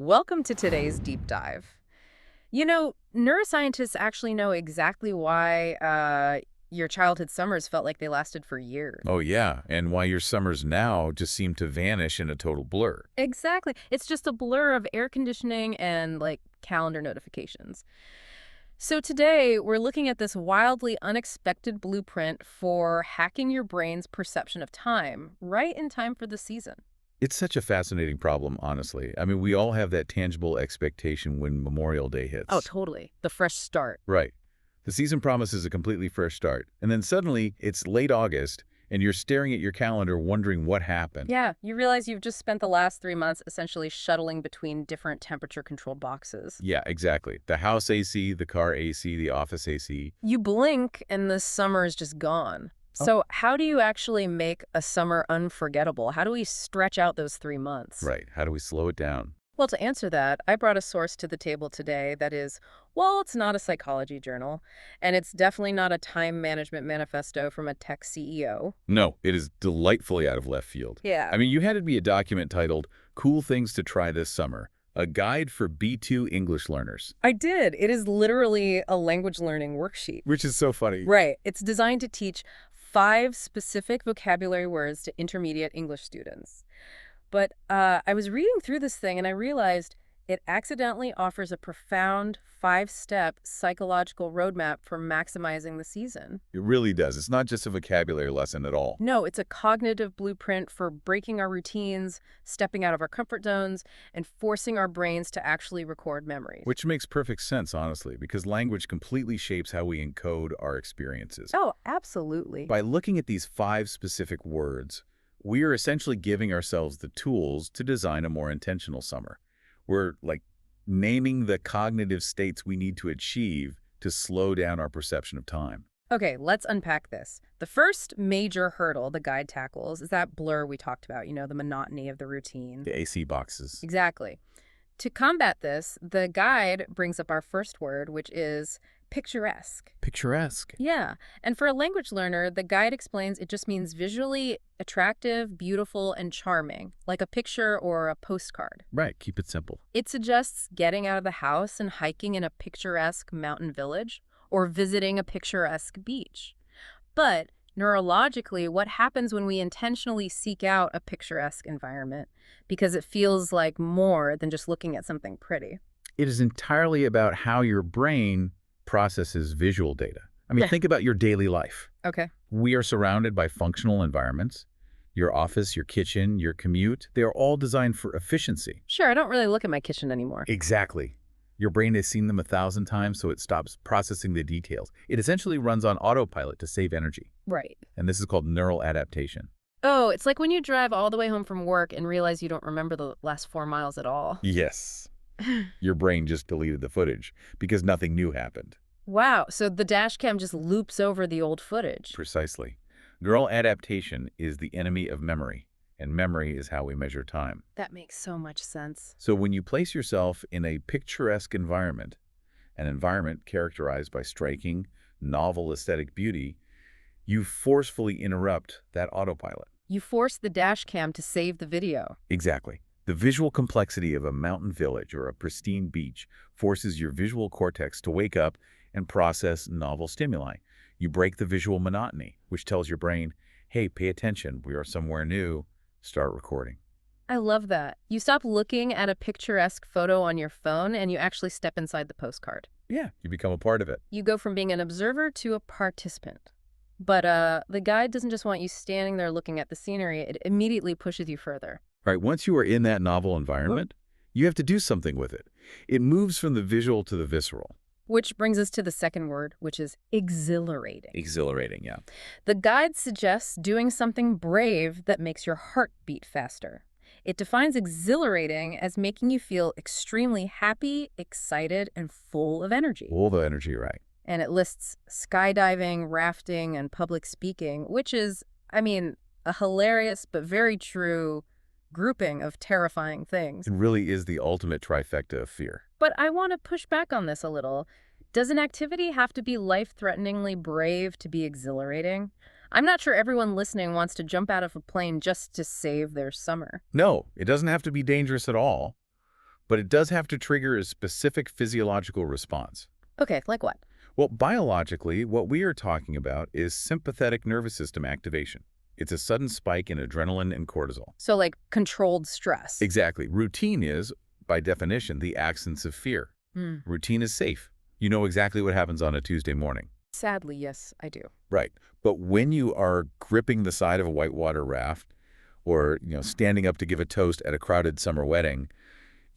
Welcome to today's deep dive. Neuroscientists actually know exactly why your childhood summers felt like they lasted for years. Oh, yeah, and why your summers now just seem to vanish in a total blur. Exactly. It's just a blur of air conditioning and calendar notifications. So today we're looking at this wildly unexpected blueprint for hacking your brain's perception of time, right in time for the season. It's such a fascinating problem, honestly. I mean, we all have that tangible expectation when Memorial Day Oh, hits. totally. The fresh start. Right. The season promises a completely fresh start, and then suddenly it's late August, and you're staring at your calendar wondering what happened. Yeah, you realize you've just spent the last 3 months essentially shuttling between different temperature-controlled boxes. Yeah, exactly. The house AC, the car AC, the office AC. You blink and the summer is just gone. So how do you actually make a summer unforgettable? How do we stretch out those 3 months? Right. How do we slow it down? Well, to answer that, I brought a source to the table today that is, well, it's not a psychology journal, and it's definitely not a time management manifesto from a tech CEO. No, it is delightfully out of left field. Yeah. I mean, you handed me a document titled Cool Things to Try This Summer, a guide for B2 English learners. I did. It is literally a language learning worksheet. Which is so funny. Right. It's designed to teach 5 specific vocabulary words to intermediate English students. But I was reading through this thing and I realized it accidentally offers a profound 5-step psychological roadmap for maximizing the season. It really does. It's not just a vocabulary lesson at all. No, it's a cognitive blueprint for breaking our routines, stepping out of our comfort zones, and forcing our brains to actually record memories. Which makes perfect sense, honestly, because language completely shapes how we encode our experiences. Oh, absolutely. By looking at these 5 specific words, we are essentially giving ourselves the tools to design a more intentional summer. We're naming the cognitive states we need to achieve to slow down our perception of time. Okay, let's unpack this. The first major hurdle the guide tackles is that blur we talked about, the monotony of the routine. The AC boxes. Exactly. To combat this, the guide brings up our first word, which is picturesque. Picturesque. Yeah, and for a language learner, the guide explains it just means visually attractive, beautiful, and charming, like a picture or a postcard. Right, keep it simple. It suggests getting out of the house and hiking in a picturesque mountain village or visiting a picturesque beach. But neurologically, what happens when we intentionally seek out a picturesque environment? Because it feels like more than just looking at something pretty. It is entirely about how your brain processes visual data. I mean, think about your daily life. Okay. We are surrounded by functional environments. Your office, your kitchen, your commute, they are all designed for efficiency. Sure, I don't really look at my kitchen anymore. Exactly. Your brain has seen them 1,000 times, so it stops processing the details. It essentially runs on autopilot to save energy. Right. And this is called neural adaptation. Oh, it's like when you drive all the way home from work and realize you don't remember the last 4 miles at all. Yes. Your brain just deleted the footage because nothing new happened. Wow, so the dash cam just loops over the old footage. Precisely. Neural adaptation is the enemy of memory, and memory is how we measure time. That makes so much sense. So when you place yourself in a picturesque environment, an environment characterized by striking, novel aesthetic beauty, you forcefully interrupt that autopilot. You force the dash cam to save the video. Exactly. The visual complexity of a mountain village or a pristine beach forces your visual cortex to wake up and process novel stimuli. You break the visual monotony, which tells your brain, hey, pay attention, we are somewhere new, start recording. I love that. You stop looking at a picturesque photo on your phone and you actually step inside the postcard. Yeah, you become a part of it. You go from being an observer to a participant. But the guide doesn't just want you standing there looking at the scenery, it immediately pushes you further. Right, once you are in that novel environment, you have to do something with it. It moves from the visual to the visceral. Which brings us to the second word, which is exhilarating. Exhilarating, yeah. The guide suggests doing something brave that makes your heart beat faster. It defines exhilarating as making you feel extremely happy, excited, and full of energy. All the energy, right. And it lists skydiving, rafting, and public speaking, which is, a hilarious but very true grouping of terrifying things. It really is the ultimate trifecta of fear. But I want to push back on this a little. Does an activity have to be life-threateningly brave to be exhilarating? I'm not sure everyone listening wants to jump out of a plane just to save their summer. No, it doesn't have to be dangerous at all. but it does have to trigger a specific physiological response. Okay, like what? Well, biologically, what we are talking about is sympathetic nervous system activation. It's a sudden spike in adrenaline and cortisol. So like controlled stress. Exactly. Routine is, by definition, the absence of fear. Hmm. Routine is safe. You know exactly what happens on a Tuesday morning. Sadly, yes, I do. Right. But when you are gripping the side of a whitewater raft or, standing up to give a toast at a crowded summer wedding,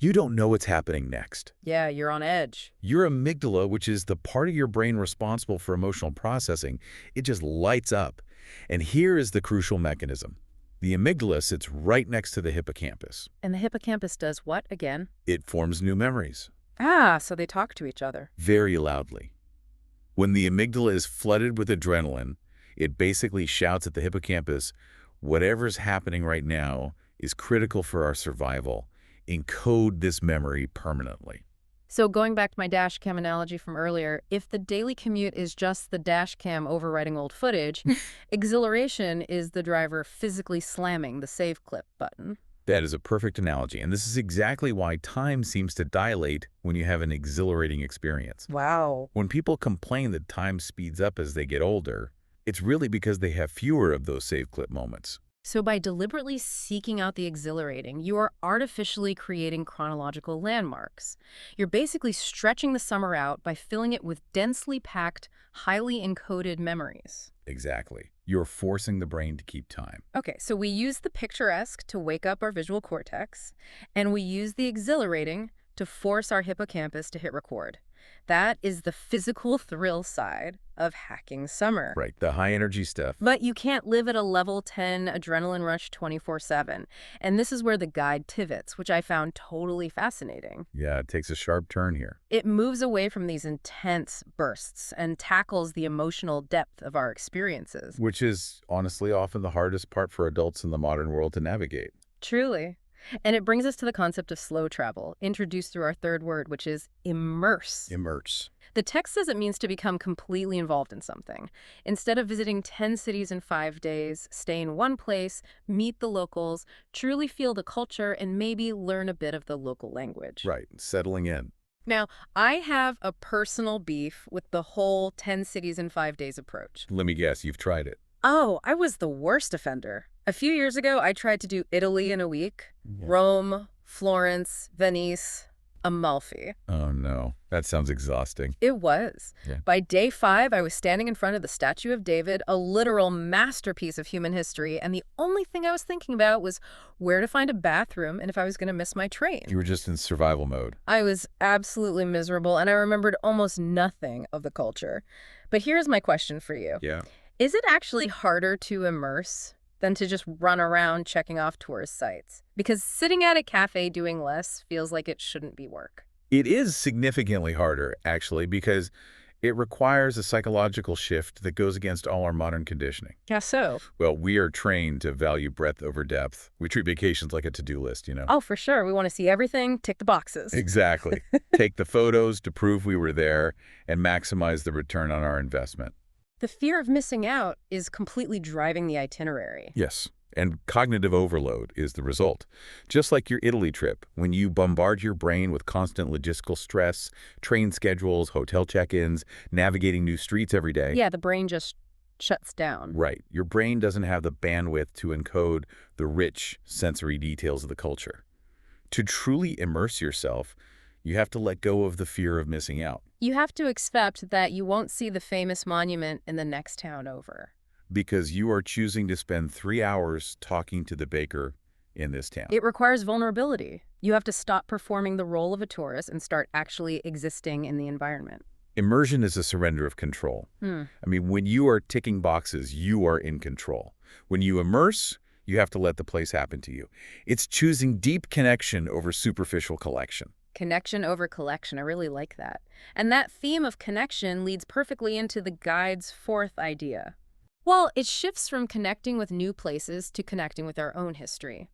you don't know what's happening next. Yeah, you're on edge. Your amygdala, which is the part of your brain responsible for emotional processing, it just lights up. And here is the crucial mechanism. The amygdala sits right next to the hippocampus. And the hippocampus does what again? It forms new memories. Ah, so they talk to each other. Very loudly. When the amygdala is flooded with adrenaline, it basically shouts at the hippocampus, whatever's happening right now is critical for our survival. Encode this memory permanently. So going back to my dash cam analogy from earlier, if the daily commute is just the dash cam overwriting old footage, exhilaration is the driver physically slamming the save clip button. That is a perfect analogy, and this is exactly why time seems to dilate when you have an exhilarating experience. Wow. When people complain that time speeds up as they get older, it's really because they have fewer of those save clip moments. So by deliberately seeking out the exhilarating, you are artificially creating chronological landmarks. You're basically stretching the summer out by filling it with densely packed, highly encoded memories. Exactly. You're forcing the brain to keep time. Okay, so we use the picturesque to wake up our visual cortex, and we use the exhilarating to force our hippocampus to hit record. That is the physical thrill side of hacking summer. Right, the high-energy stuff. But you can't live at a level 10 adrenaline rush 24/7. And this is where the guide pivots, which I found totally fascinating. Yeah, it takes a sharp turn here. It moves away from these intense bursts and tackles the emotional depth of our experiences. Which is, honestly, often the hardest part for adults in the modern world to navigate. Truly. And it brings us to the concept of slow travel, introduced through our third word, which is immerse. Immerse. The text says it means to become completely involved in something. Instead of visiting 10 cities in 5 days, stay in one place, meet the locals, truly feel the culture, and maybe learn a bit of the local language. Right, settling in. Now, I have a personal beef with the whole 10 cities in 5 days approach. Let me guess, you've tried it. Oh, I was the worst offender. A few years ago, I tried to do Italy in a week. Yeah. Rome, Florence, Venice, Amalfi. Oh, no. That sounds exhausting. It was. Yeah. By day 5, I was standing in front of the Statue of David, a literal masterpiece of human history, and the only thing I was thinking about was where to find a bathroom and if I was going to miss my train. You were just in survival mode. I was absolutely miserable, and I remembered almost nothing of the culture. But here's my question for you. Yeah. Is it actually harder to immerse than to just run around checking off tourist sites? Because sitting at a cafe doing less feels like it shouldn't be work. It is significantly harder, actually, because it requires a psychological shift that goes against all our modern conditioning. Yeah, so? Well, we are trained to value breadth over depth. We treat vacations like a to-do list, Oh, for sure. We want to see everything, tick the boxes. Exactly. Take the photos to prove we were there and maximize the return on our investment. The fear of missing out is completely driving the itinerary. Yes, and cognitive overload is the result. Just like your Italy trip, when you bombard your brain with constant logistical stress, train schedules, hotel check-ins, navigating new streets every day. Yeah, the brain just shuts down. Right. Your brain doesn't have the bandwidth to encode the rich sensory details of the culture. To truly immerse yourself, you have to let go of the fear of missing out. You have to accept that you won't see the famous monument in the next town over. Because you are choosing to spend 3 hours talking to the baker in this town. It requires vulnerability. You have to stop performing the role of a tourist and start actually existing in the environment. Immersion is a surrender of control. I mean, when you are ticking boxes, you are in control. When you immerse, you have to let the place happen to you. It's choosing deep connection over superficial collection. Connection over collection. I really like that. And that theme of connection leads perfectly into the guide's fourth idea. Well, it shifts from connecting with new places to connecting with our own history.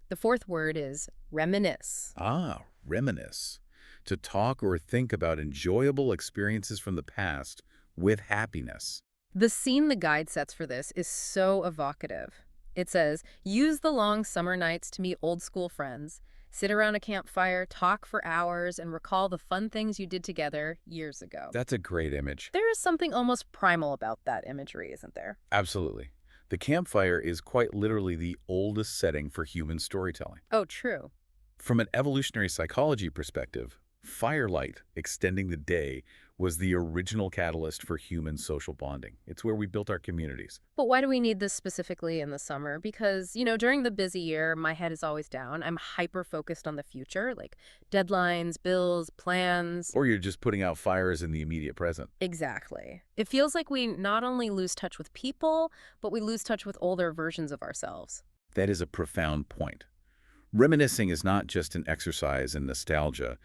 The fourth word is reminisce. Ah, reminisce. To talk or think about enjoyable experiences from the past with happiness. The scene the guide sets for this is so evocative. It says, use the long summer nights to meet old school friends, Sit around a campfire, talk for hours, and recall the fun things you did together years ago. That's a great image. There is something almost primal about that imagery, isn't there? Absolutely. The campfire is quite literally the oldest setting for human storytelling. Oh, true. From an evolutionary psychology perspective, firelight extending the day was the original catalyst for human social bonding. It's where we built our communities. But why do we need this specifically in the summer? Because, during the busy year, my head is always down. I'm hyper-focused on the future, like deadlines, bills, plans. Or you're just putting out fires in the immediate present. Exactly. It feels like we not only lose touch with people, but we lose touch with older versions of ourselves. That is a profound point. Reminiscing is not just an exercise in nostalgia.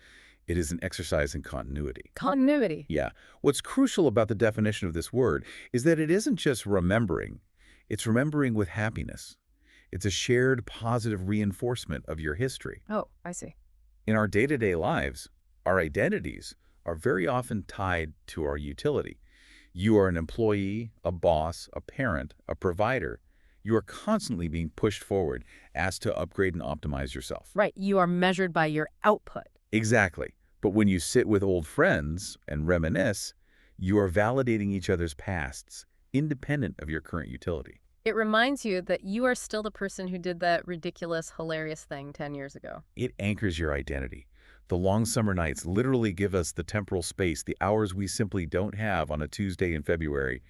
It is an exercise in continuity. Continuity. Yeah. What's crucial about the definition of this word is that it isn't just remembering. It's remembering with happiness. It's a shared positive reinforcement of your history. Oh, I see. In our day-to-day lives, our identities are very often tied to our utility. You are an employee, a boss, a parent, a provider. You are constantly being pushed forward, asked to upgrade and optimize yourself. Right. You are measured by your output. Exactly. But when you sit with old friends and reminisce, you are validating each other's pasts, independent of your current utility. It reminds you that you are still the person who did that ridiculous, hilarious thing 10 years ago. It anchors your identity. The long summer nights literally give us the temporal space, the hours we simply don't have on a Tuesday in February,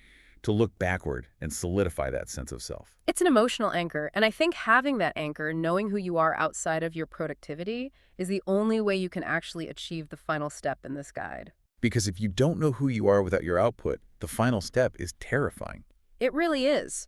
to look backward and solidify that sense of self. It's an emotional anchor, and I think having that anchor, knowing who you are outside of your productivity, is the only way you can actually achieve the final step in this guide. Because if you don't know who you are without your output, the final step is terrifying. It really is.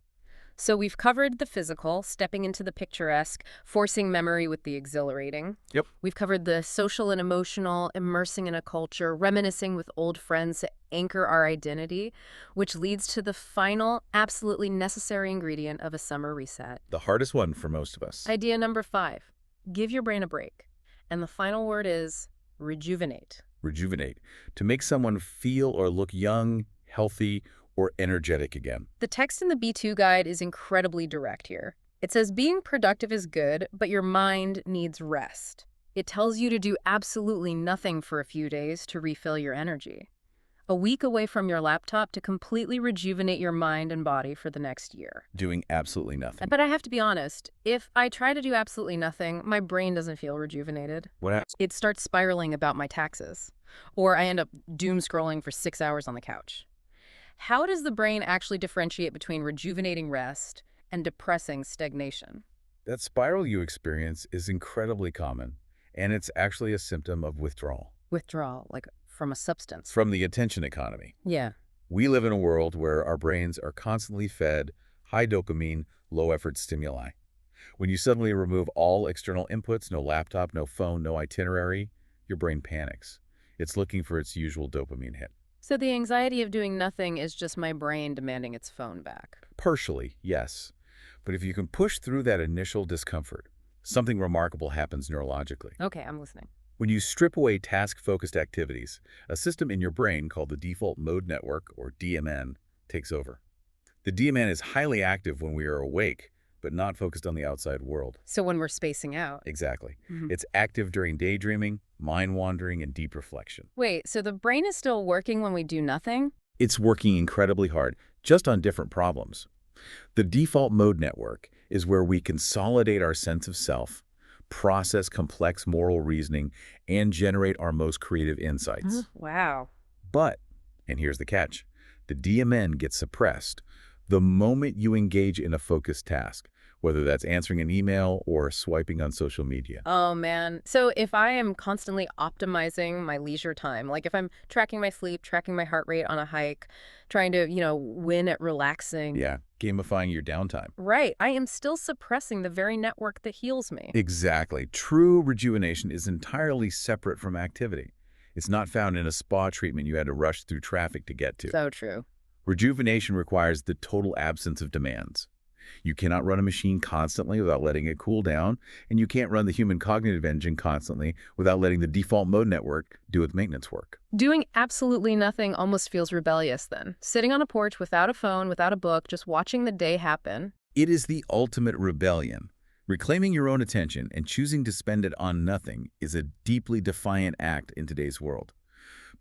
So we've covered the physical, stepping into the picturesque, forcing memory with the exhilarating. Yep. We've covered the social and emotional, immersing in a culture, reminiscing with old friends to anchor our identity, which leads to the final, absolutely necessary ingredient of a summer reset. The hardest one for most of us. Idea number 5, give your brain a break. And the final word is rejuvenate. Rejuvenate. To make someone feel or look young, healthy, or energetic again. The text in the B2 guide is incredibly direct here. It says being productive is good, but your mind needs rest. It tells you to do absolutely nothing for a few days to refill your energy. A week away from your laptop to completely rejuvenate your mind and body for the next year. Doing absolutely nothing. But I have to be honest, if I try to do absolutely nothing, my brain doesn't feel rejuvenated. What happens? It starts spiraling about my taxes, or I end up doom scrolling for 6 hours on the couch. How does the brain actually differentiate between rejuvenating rest and depressing stagnation? That spiral you experience is incredibly common, and it's actually a symptom of withdrawal. Withdrawal, like from a substance. From the attention economy. Yeah. We live in a world where our brains are constantly fed high dopamine, low-effort stimuli. When you suddenly remove all external inputs, no laptop, no phone, no itinerary, your brain panics. It's looking for its usual dopamine hit. So the anxiety of doing nothing is just my brain demanding its phone back. Partially, yes. But if you can push through that initial discomfort, something remarkable happens neurologically. Okay, I'm listening. When you strip away task-focused activities, a system in your brain called the default mode network, or DMN, takes over. The DMN is highly active when we are awake, but not focused on the outside world. So when we're spacing out. Exactly. It's active during daydreaming, mind-wandering, and deep reflection. Wait, so the brain is still working when we do nothing? It's working incredibly hard, just on different problems. The default mode network is where we consolidate our sense of self, process complex moral reasoning, and generate our most creative insights. Wow. But, and here's the catch, the DMN gets suppressed the moment you engage in a focused task, whether that's answering an email or swiping on social media. Oh, man. So if I am constantly optimizing my leisure time, like if I'm tracking my sleep, tracking my heart rate on a hike, trying to, win at relaxing. Yeah, gamifying your downtime. Right. I am still suppressing the very network that heals me. Exactly. True rejuvenation is entirely separate from activity. It's not found in a spa treatment you had to rush through traffic to get to. So true. Rejuvenation requires the total absence of demands. You cannot run a machine constantly without letting it cool down, and you can't run the human cognitive engine constantly without letting the default mode network do its maintenance work. Doing absolutely nothing almost feels rebellious then. Sitting on a porch without a phone, without a book, just watching the day happen. It is the ultimate rebellion. Reclaiming your own attention and choosing to spend it on nothing is a deeply defiant act in today's world.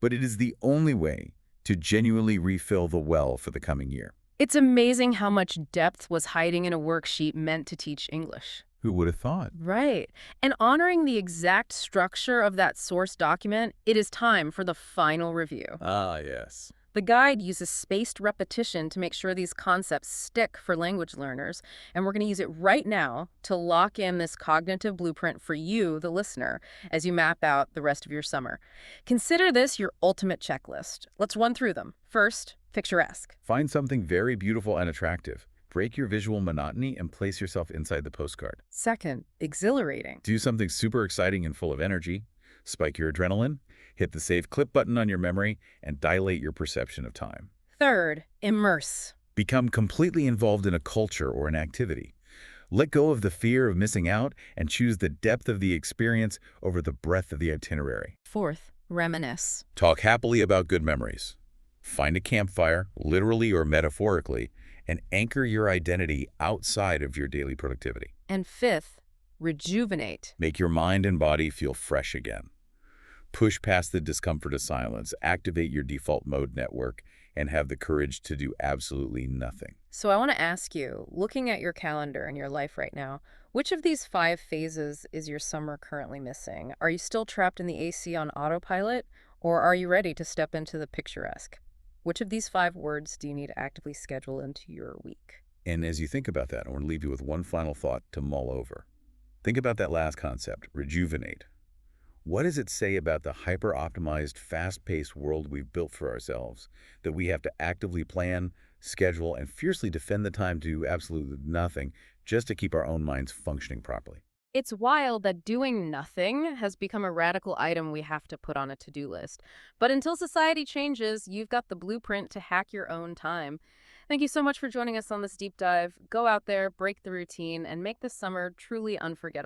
But it is the only way to genuinely refill the well for the coming year. It's amazing how much depth was hiding in a worksheet meant to teach English. Who would have thought? Right. And honoring the exact structure of that source document, it is time for the final review. Ah, yes. The guide uses spaced repetition to make sure these concepts stick for language learners, and we're going to use it right now to lock in this cognitive blueprint for you, the listener, as you map out the rest of your summer. Consider this your ultimate checklist. Let's run through them. First, picturesque. Find something very beautiful and attractive. Break your visual monotony and place yourself inside the postcard. Second, exhilarating. Do something super exciting and full of energy. Spike your adrenaline, hit the save clip button on your memory, and dilate your perception of time. Third, immerse. Become completely involved in a culture or an activity. Let go of the fear of missing out and choose the depth of the experience over the breadth of the itinerary. Fourth, reminisce. Talk happily about good memories. Find a campfire, literally or metaphorically, and anchor your identity outside of your daily productivity. And fifth, rejuvenate. Make your mind and body feel fresh again. Push past the discomfort of silence, activate your default mode network, and have the courage to do absolutely nothing. So I want to ask you, looking at your calendar and your life right now, which of these 5 phases is your summer currently missing? Are you still trapped in the AC on autopilot, or are you ready to step into the picturesque? Which of these 5 words do you need to actively schedule into your week? And as you think about that, I want to leave you with one final thought to mull over. Think about that last concept, rejuvenate. What does it say about the hyper-optimized, fast-paced world we've built for ourselves that we have to actively plan, schedule, and fiercely defend the time to do absolutely nothing just to keep our own minds functioning properly? It's wild that doing nothing has become a radical item we have to put on a to-do list. But until society changes, you've got the blueprint to hack your own time. Thank you so much for joining us on this deep dive. Go out there, break the routine, and make this summer truly unforgettable.